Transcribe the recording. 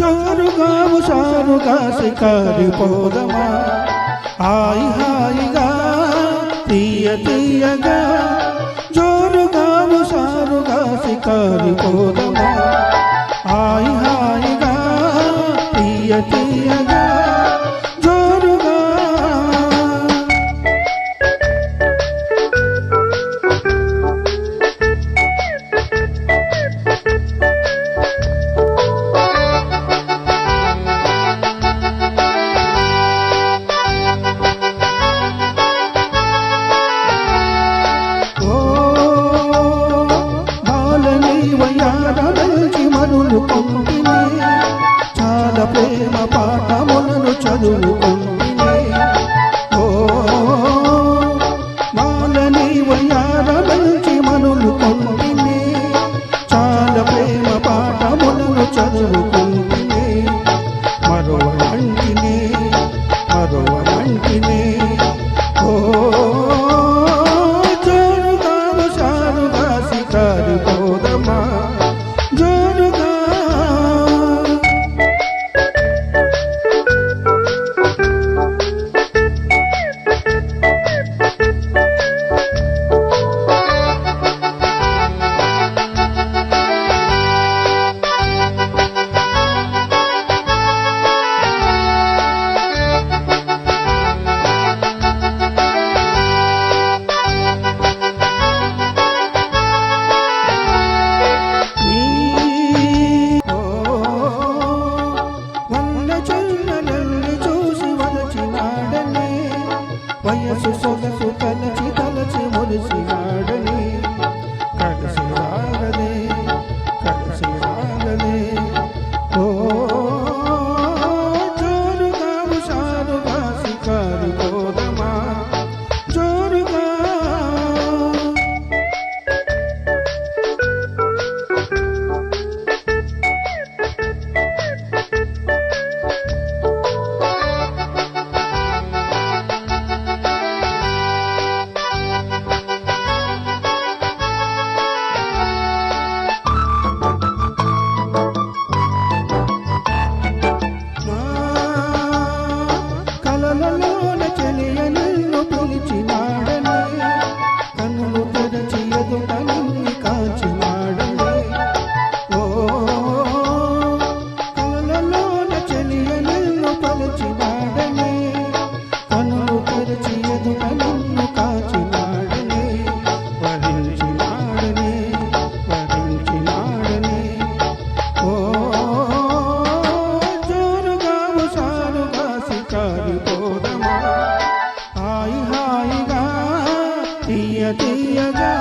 జోరుగా హుషారుగా షికారి పోదమా హాయి హాయిగా తీయ తీయగా జోరుగా హుషారుగా షికారి పోదమా హాయి హాయిగా తీయ తీయగా జోరుగా వయ్యారచి మనులు పొందినే చాలా ప్రేమ పాఠములను చదువుకుందినే ఓ మాలని వయ్యారచి మనులు పొందినే చాలా ప్రేమ పాఠములను చదువుకుందినే మరొవంటినే ఓ జోరుగా హుషారుగా షికారి పోదమా జోరుగా వయసు సొగసు తలచి తలచి మురిసినాడని కలిసి రాగలే ఓ జోరుగా హుషారుగా షికారి పోదమా జోరుగా కలలలోన చెలియ నిన్ను పిలిచినాడనే కన్నులు తెరచి ఎదుట నిన్ను కాచినాడనే ఓ కలలలోన చెలియ నిన్ను పిలిచినాడనే కన్నులు తెరచి ఎదుట నిన్ను కాచినాడనే వరించినాడనే ఓ జోరుగా హుషారుగా షికారి పోదమా హాయి హాయిగా తీయ తీయగా